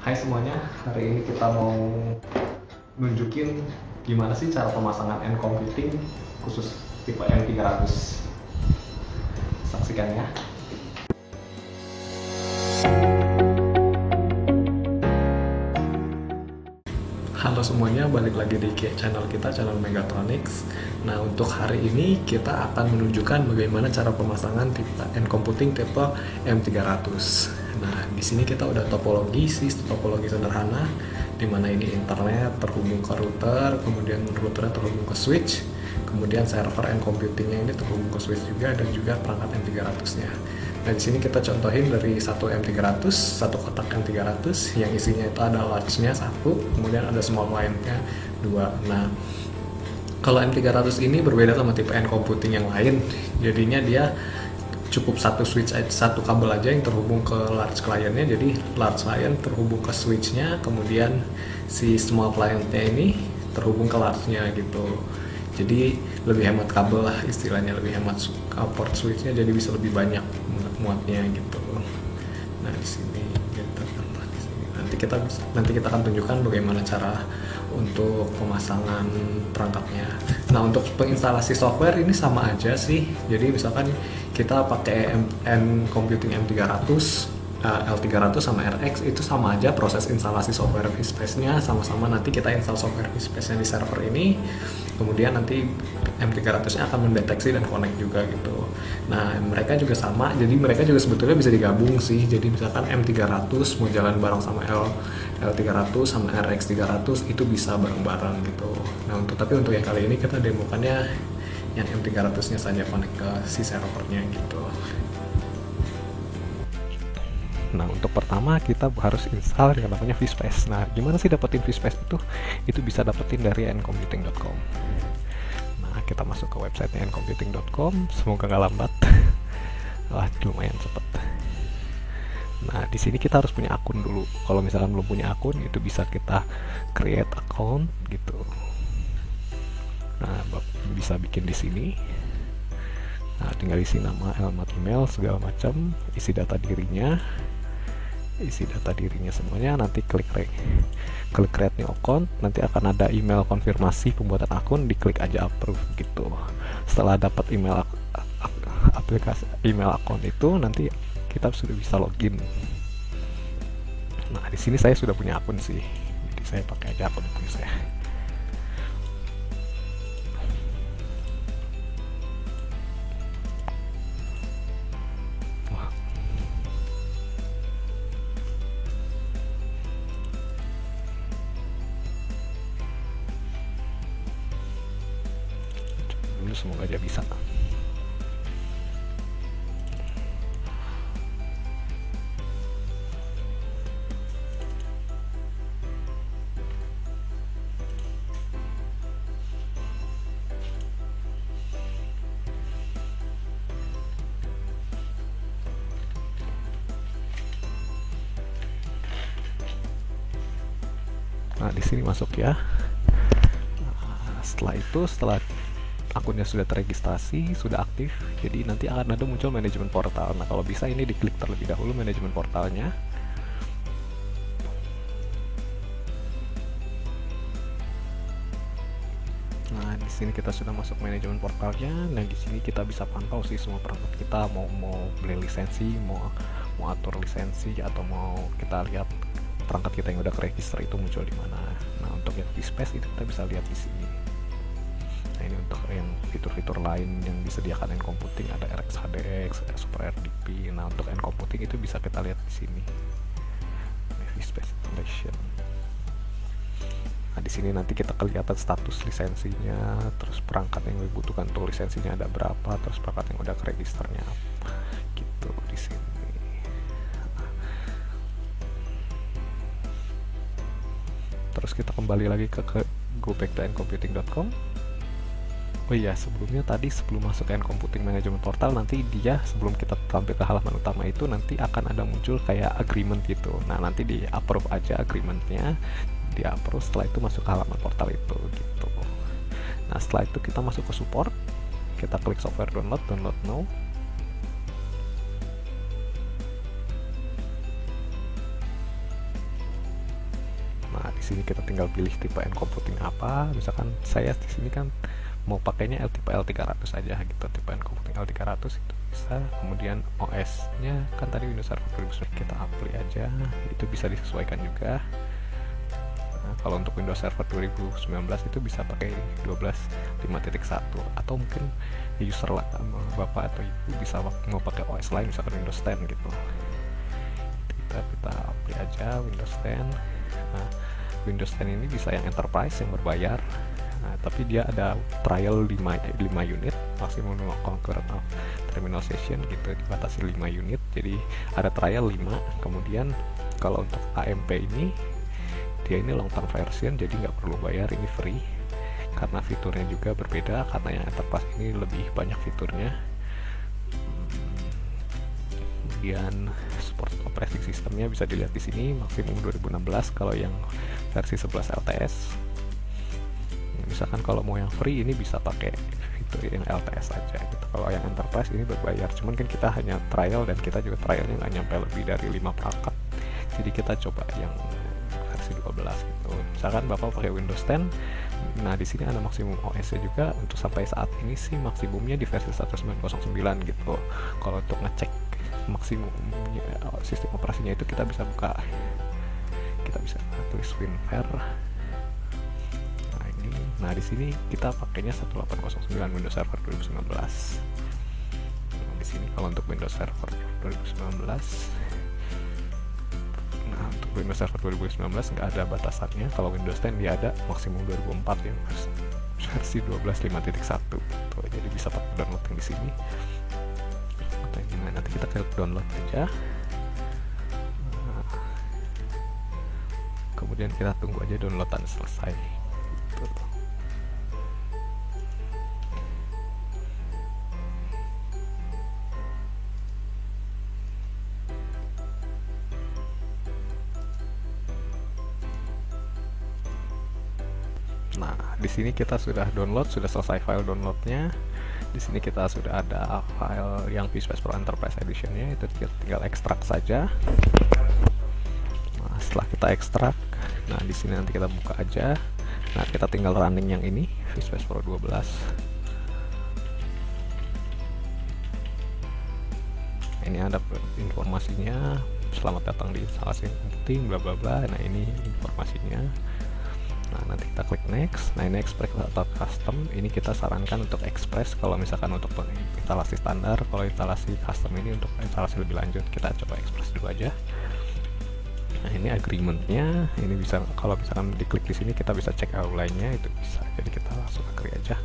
Hai semuanya, hari ini kita mau nunjukin gimana sih cara pemasangan end computing khusus tipe M300. Saksikan ya. Halo semuanya, balik lagi di channel kita, channel Megatronics. Nah, untuk hari ini kita akan menunjukkan bagaimana cara pemasangan tipe end computing tipe M300. Nah, di sini kita udah topologi sederhana, di mana ini internet terhubung ke router, kemudian routernya terhubung ke switch, kemudian server end computingnya ini terhubung ke switch juga, dan juga perangkat M300-nya. Nah, di sini kita contohin dari satu M300, satu kotak M300 yang isinya itu ada large-nya satu, kemudian ada small line-nya dua. Nah, kalau M300 ini berbeda sama tipe end computing yang lain, jadinya dia cukup satu switch, satu kabel aja yang terhubung ke large client-nya. Jadi large client terhubung ke switch-nya, kemudian si small client-nya ini terhubung ke large-nya gitu. Jadi lebih hemat kabel lah istilahnya, lebih hemat port switch-nya, jadi bisa lebih banyak muatnya gitu. Nah, di sini gitu. Nanti kita akan tunjukkan bagaimana cara untuk pemasangan perangkatnya. Nah, untuk penginstalasi software ini sama aja sih. Jadi misalkan kita pakai end computing M300, L300 sama RX, itu sama aja proses instalasi software vSpace-nya, sama-sama nanti kita install software vSpace-nya di server ini, kemudian nanti M300-nya akan mendeteksi dan connect juga gitu. Nah, mereka juga sama, jadi mereka juga sebetulnya bisa digabung sih. Jadi misalkan M300 mau jalan bareng sama L300 sama RX300 itu bisa bareng-bareng gitu. Nah, tapi untuk yang kali ini kita demokannya yang M300-nya saja connect ke si servernya gitu. Nah, untuk pertama kita harus install yang namanya vSpace. Nah, gimana sih dapetin vSpace itu? Itu bisa dapetin dari endcomputing.com. Nah, kita masuk ke website endcomputing.com. Semoga nggak lambat. Wah, lumayan cepet. Nah, di sini kita harus punya akun dulu. Kalau misalkan belum punya akun, itu bisa kita create account gitu. Nah, bisa bikin di sini. Nah, tinggal isi nama, alamat email, segala macam, isi data dirinya semuanya. Nanti klik create new account, nanti akan ada email konfirmasi pembuatan akun, diklik aja approve gitu. Setelah dapat email account itu, nanti kita sudah bisa login. Nah, di sini saya sudah punya akun sih, jadi saya pakai aja akun punya saya. Semoga aja bisa. Nah, di sini masuk ya. Nah, setelah akunnya sudah terregistrasi, sudah aktif, jadi nanti akan ada muncul manajemen portal. Nah, kalau bisa ini diklik terlebih dahulu manajemen portalnya. Nah, di sini kita sudah masuk manajemen portalnya. Nah, di sini kita bisa pantau sih semua perangkat kita, mau beli lisensi, mau atur lisensi, atau mau kita lihat perangkat kita yang udah keregister itu muncul di mana. Nah, untuk yang vSpace itu kita bisa lihat di sini. Nah, ini untuk yang fitur-fitur lain yang disediakan end computing, ada RX HDX, Super RDP. Nah, untuk end computing itu bisa kita lihat di sini. vSpace installation. Nah, di sini nanti kita kelihatan status lisensinya, terus perangkat yang dibutuhkan untuk lisensinya ada berapa, terus perangkat yang udah keregisternya gitu di sini. Terus kita kembali lagi ke go back to endcomputing.com. Oh iya, sebelum masuk ke end computing management portal, nanti dia sebelum kita tampil ke halaman utama itu nanti akan ada muncul kayak agreement gitu. Nah, nanti di approve aja agreementnya, di approve, setelah itu masuk ke halaman portal itu gitu. Nah, setelah itu kita masuk ke support, kita klik software download now. sini kita tinggal pilih tipe encomputing apa. Misalkan saya di sini kan mau pakainya tipe L300 aja gitu, tipe encomputing L300 itu bisa. Kemudian OS-nya kan tadi Windows Server 2019, kita apply aja, itu bisa disesuaikan juga. Nah, kalau untuk Windows Server 2019 itu bisa pakai 12.5.1, atau mungkin user lah, bapak atau ibu bisa mau pakai OS lain, misalkan Windows 10 gitu. Kita apply aja Windows 10. Nah, Windows 10 ini bisa yang enterprise, yang berbayar. Nah, tapi dia ada trial 5 unit, maksimum concurrent of terminal session gitu, dibatasi 5 unit, jadi ada trial 5. Kemudian kalau untuk AMP ini, dia ini long term version, jadi nggak perlu bayar, ini free, karena fiturnya juga berbeda, karena yang enterprise ini lebih banyak fiturnya. Kemudian support operating sistemnya bisa dilihat di sini, maksimum 2016 kalau yang versi 11 LTS. Misalkan kalau mau yang free ini bisa pakai fitur yang LTS aja gitu. Kalau yang enterprise ini berbayar, cuman kan kita hanya trial, dan kita juga trialnya nggak nyampe lebih dari 5 perangkat, jadi kita coba yang versi 12 gitu. Misalkan bapak pakai Windows 10, nah di sini ada maksimum OS-nya juga. Untuk sampai saat ini sih maksimumnya di versi 1909 gitu. Kalau untuk ngecek maksimum sistem operasinya itu kita bisa buka, kita bisa tulis WinFare. Nah di sini kita pakainya 1809 Windows Server 2019. Nah, di sini kalau untuk Windows Server 2019, nah untuk Windows Server 2019 nggak ada batasannya. Kalau Windows 10 dia ada maksimum 2004 yang versi 12.5.1. Tuh, jadi bisa pakai download yang di sini. Nah, nanti kita klik download aja. Nah, kemudian kita tunggu aja downloadan selesai. Tuh. Nah, di sini kita sudah download, sudah selesai file downloadnya. Di sini kita sudah ada file yang vSpace Pro Enterprise Edition-nya, itu kita tinggal ekstrak saja. Nah, setelah kita ekstrak, nah di sini nanti kita buka aja. Nah, kita tinggal running yang ini, vSpace Pro 12. Ini ada informasinya, selamat datang di instalasi computing, bla bla bla. Nah, ini informasinya. Nah, nanti kita klik next. Nah, ini express atau custom, ini kita sarankan untuk express kalau misalkan untuk instalasi standar. Kalau instalasi custom ini untuk instalasi lebih lanjut, kita coba express dulu aja. Nah, ini agreementnya, ini bisa kalau misalkan diklik di sini kita bisa cek outline-nya, itu bisa. Jadi kita langsung agree aja.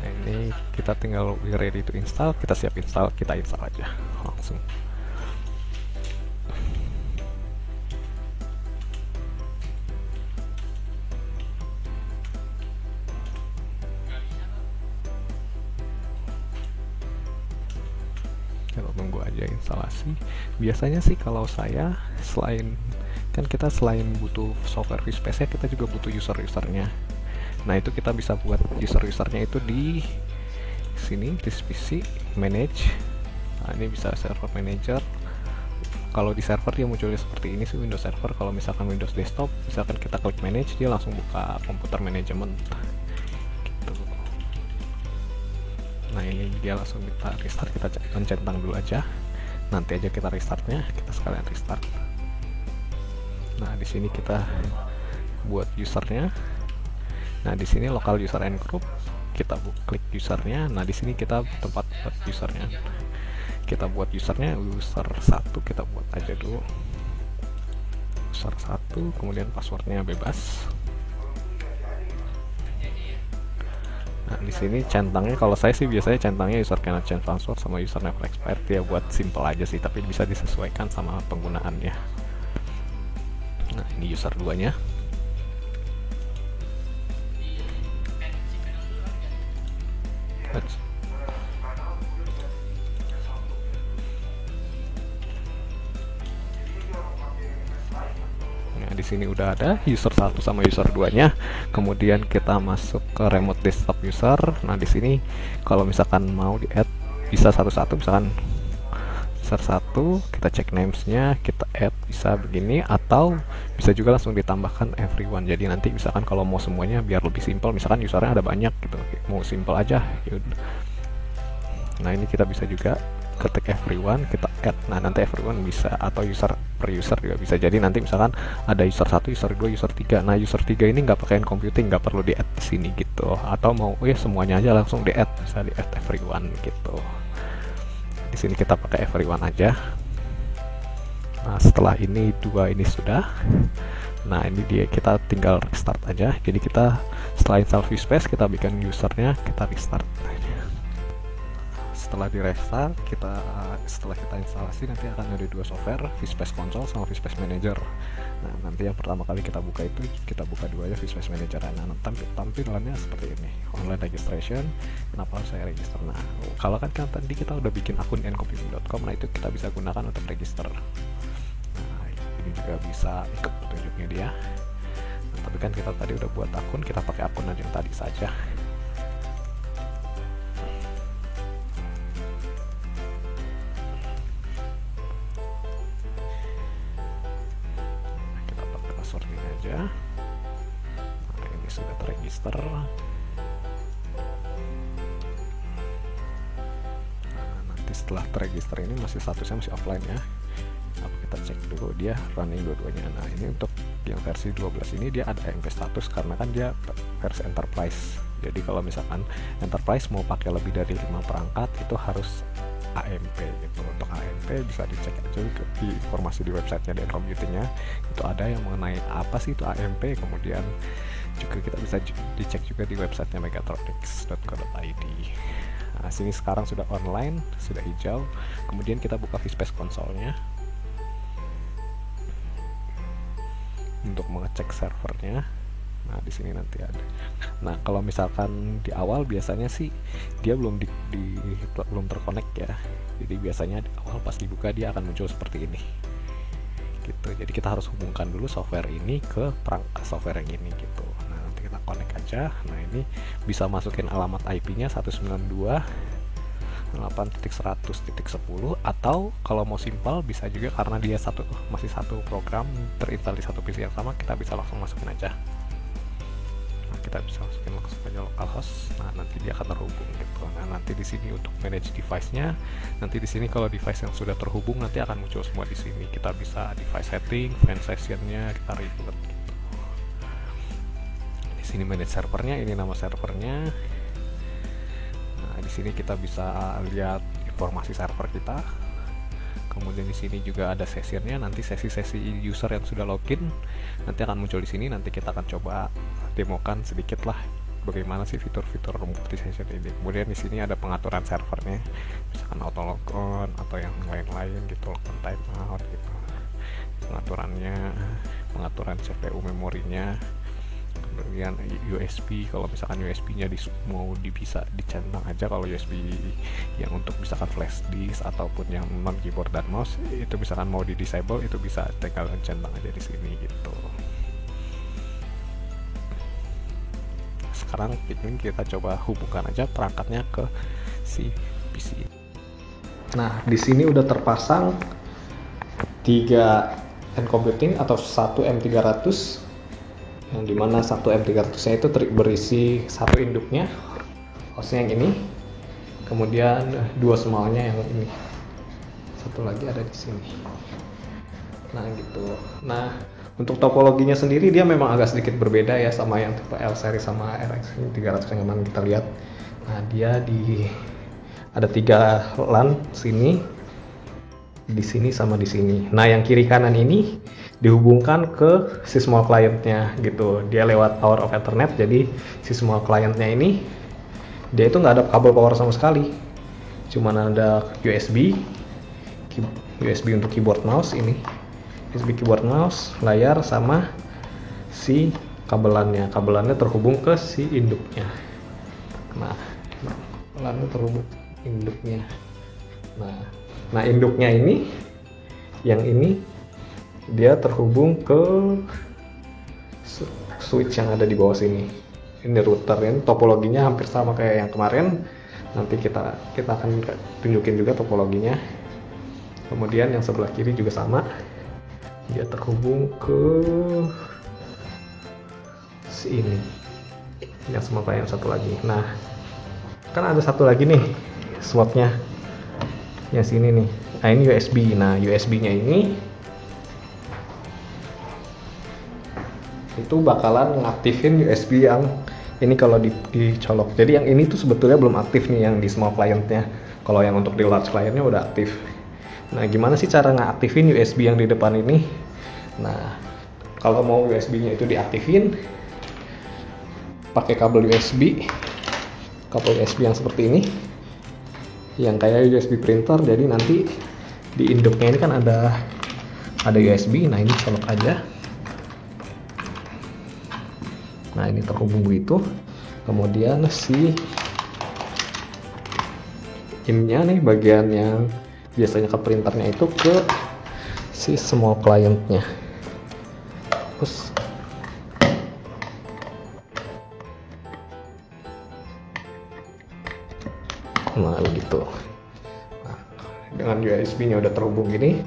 Nah, ini kita tinggal we ready to install, kita siap install, kita install aja langsung. Kita tunggu aja instalasi. Biasanya sih kalau saya, selain kan kita selain butuh software vSpace, kita juga butuh user-usernya. Nah, itu kita bisa buat user-usernya itu di sini, di PC manage. Nah, ini bisa server manager. Kalau di server dia munculnya seperti ini sih, Windows Server. Kalau misalkan Windows Desktop, misalkan kita klik manage, dia langsung buka komputer manajemen gitu. Nah, ini dia langsung kita restart, kita centang dulu aja. Nanti aja kita restartnya, kita sekalian restart. Nah, di sini kita buat usernya. Nah, di sini local user and group, kita klik usernya. Nah, di sini kita tempat buat usernya. Kita buat usernya user 1, kita buat aja dulu user 1, kemudian passwordnya bebas. Nah, di sini centangnya, kalau saya sih biasanya centangnya user cannot change password sama user never expired, ya buat simple aja sih, tapi bisa disesuaikan sama penggunaannya. Nah, ini user 2 nya. Nah, di sini udah ada user 1 sama user 2-nya. Kemudian kita masuk ke remote desktop user. Nah, di sini kalau misalkan mau di-add bisa satu-satu, misalkan user 1, kita cek namesnya, kita add bisa begini, atau bisa juga langsung ditambahkan everyone. Jadi nanti misalkan kalau mau semuanya biar lebih simple, misalkan usernya ada banyak gitu, mau simple aja yaudah. Nah ini kita bisa juga ketik everyone, kita add. Nah nanti everyone bisa, atau user per user juga bisa. Jadi nanti misalkan ada user 1, user 2, user 3. Nah user 3 ini nggak pakai computing, nggak perlu di add di sini gitu. Atau mau semuanya aja langsung di add, bisa di add everyone gitu. Di sini kita pakai everyone aja. Nah setelah ini dua ini sudah. Nah ini dia, kita tinggal restart aja. Jadi kita setelah install VSpace, kita bikin usernya, kita restart. Setelah di restart, setelah kita instalasi nanti akan ada dua software, VSpace Console sama VSpace Manager. Nah nanti yang pertama kali kita buka itu, kita buka dua aja VSpace Manager. Nah tampilannya seperti ini, online registration. Kenapa harus saya register? Nah kalau kan tadi kita udah bikin akun ncomputing.com, nah itu kita bisa gunakan untuk register. Nah ini juga bisa ikut petunjuknya dia. Nah, tapi kan kita tadi udah buat akun, kita pakai akun yang tadi saja. Nah, ini sudah terregister. Nah, nanti setelah terregister ini masih statusnya masih offline ya. Nah, kita cek dulu dia running dua-duanya. Nah ini untuk yang versi 12 ini dia ada AMP status karena kan dia versi enterprise. Jadi kalau misalkan enterprise mau pakai lebih dari 5 perangkat itu harus AMP gitu. Untuk AMP bisa dicek aja di informasi di websitenya dan computingnya, itu ada yang mengenai apa sih itu AMP. Kemudian juga kita bisa dicek juga di websitenya megatronics.co.id. Nah sini sekarang sudah online, sudah hijau. Kemudian kita buka VSpace Console-nya untuk mengecek servernya. Nah di sini nanti ada. Nah kalau misalkan di awal biasanya sih dia belum belum terkonek ya. Jadi biasanya di awal pas dibuka dia akan muncul seperti ini. Gitu. Jadi kita harus hubungkan dulu software ini ke perangkat software yang ini gitu. Nah nanti kita connect aja. Nah ini bisa masukin alamat IP-nya 192.8.100.10, atau kalau mau simpel bisa juga karena dia masih satu program terinstall di satu PC yang sama, kita bisa langsung masukin aja. Kita bisa masukin langsung aja localhost. Nah nanti dia akan terhubung gitu. Nah nanti di sini untuk manage device-nya, nanti di sini kalau device yang sudah terhubung nanti akan muncul semua di sini. Kita bisa device setting, fan session-nya kita reboot gitu. Di sini manage servernya, ini nama servernya. Nah di sini kita bisa lihat informasi server kita. Kemudian di sini juga ada sessionnya, nanti sesi-sesi user yang sudah login nanti akan muncul di sini. Nanti kita akan coba demokan sedikit lah bagaimana sih fitur-fitur multi session ini. Kemudian di sini ada pengaturan servernya, misalkan auto logon atau yang lain-lain gitu, logon timeout gitu. Pengaturan CPU memorinya. Kemudian USB, kalau misalkan USB-nya mau bisa dicentang aja. Kalau USB yang untuk misalkan flash disk ataupun yang non keyboard dan mouse itu misalkan mau di disable, itu bisa tinggal centang aja di sini gitu. Sekarang ini kita coba hubungkan aja perangkatnya ke si PC. Nah di sini udah terpasang 3 ncomputing atau 1 M300, yang dimana satu M300 nya itu berisi satu induknya, hostnya yang ini, kemudian 2 smallnya yang ini, satu lagi ada di sini. Nah gitu. Nah untuk topologinya sendiri dia memang agak sedikit berbeda ya sama yang tipe L series sama RX 300 yang kemarin kita lihat. Nah dia ada 3 LAN sini, di sini sama di sini. Nah yang kiri kanan ini dihubungkan ke si small clientnya gitu. Dia lewat power of Ethernet. Jadi si small clientnya ini dia itu nggak ada kabel power sama sekali, cuman ada USB untuk keyboard mouse, ini USB keyboard mouse, layar, sama si kabelannya terhubung ke si induknya. Nah kabelannya terhubung ke induknya. Nah induknya ini, yang ini dia terhubung ke switch yang ada di bawah sini. Ini router, ini topologinya hampir sama kayak yang kemarin. Nanti kita akan tunjukin juga topologinya. Kemudian yang sebelah kiri juga sama, dia terhubung ke ini yang sama kayak yang satu lagi. Nah, kan ada satu lagi nih slotnya yang sini nih. Nah, ini USB. Nah, USB-nya ini itu bakalan ngaktifin USB yang ini kalau dicolok. Jadi yang ini tuh sebetulnya belum aktif nih yang di small client-nya. Kalau yang untuk di large client-nya udah aktif. Nah, gimana sih cara ngaktifin USB yang di depan ini? Nah, kalau mau USB-nya itu diaktifin pakai kabel USB yang seperti ini, yang kayak USB printer. Jadi nanti di induknya ini kan ada USB. Nah, ini colok aja. Nah, ini terhubung begitu. Kemudian si ininya nih, bagian yang biasanya ke printernya itu ke si small client-nya. Terus nah begitu. Nah, dengan USB-nya udah terhubung gini,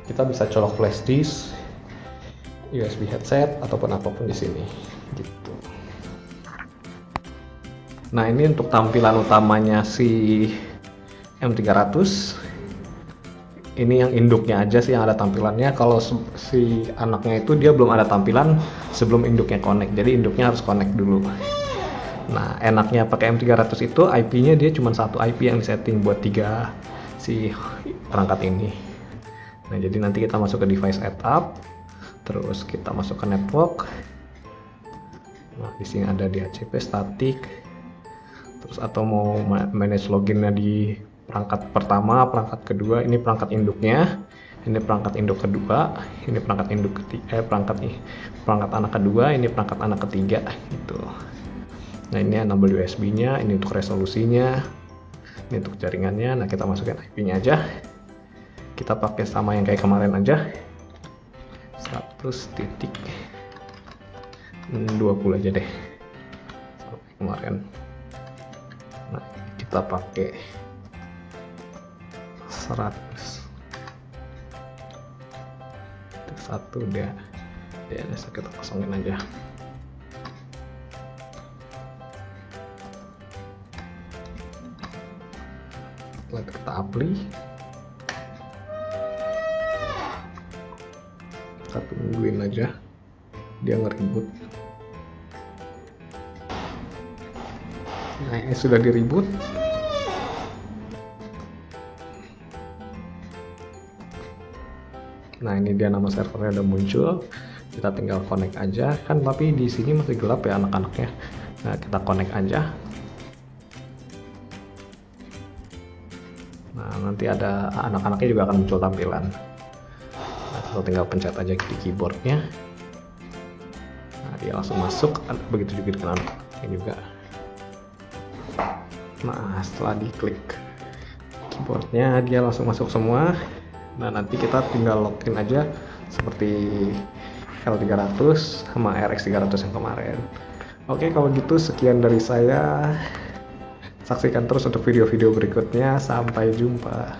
kita bisa colok flash disk, USB headset ataupun apapun di sini gitu. Nah, ini untuk tampilan utamanya si M300. Ini yang induknya aja sih yang ada tampilannya. Kalau si anaknya itu dia belum ada tampilan sebelum induknya connect. Jadi induknya harus connect dulu. Nah, enaknya pakai M300 itu IP-nya dia cuma satu IP yang disetting buat 3 si perangkat ini. Nah, jadi nanti kita masuk ke device setup, terus kita masuk ke network. Nah, di sini ada DHCP static. Terus atau mau manage loginnya di perangkat pertama, perangkat kedua, ini perangkat induknya. Ini perangkat induk kedua, ini perangkat induk ketiga, perangkat anak kedua, ini perangkat anak ketiga gitu. Nah, ini enable USB-nya, ini untuk resolusinya, ini untuk jaringannya. Nah, kita masukin IP-nya aja. Kita pakai sama yang kayak kemarin aja. 100.20 aja deh. Sampai kemarin. Nah, kita pakai 100. Satu udah. DNS kita kosongin aja. Kita apply, kita tungguin aja dia nge-reboot. Nah, ini sudah di-reboot. Nah, ini dia nama servernya udah muncul. Kita tinggal connect aja kan, tapi di sini masih gelap ya anak-anaknya. Nah, kita connect aja. Nah, nanti ada anak-anaknya juga akan muncul tampilan. Nah, kita tinggal pencet aja di keyboardnya. Nah, dia langsung masuk. Begitu juga dengan anaknya juga. Nah, setelah diklik keyboardnya, dia langsung masuk semua. Nah, nanti kita tinggal login aja seperti L300 sama RX300 yang kemarin. Oke, kalau gitu sekian dari saya. Saksikan terus untuk video-video berikutnya. Sampai jumpa.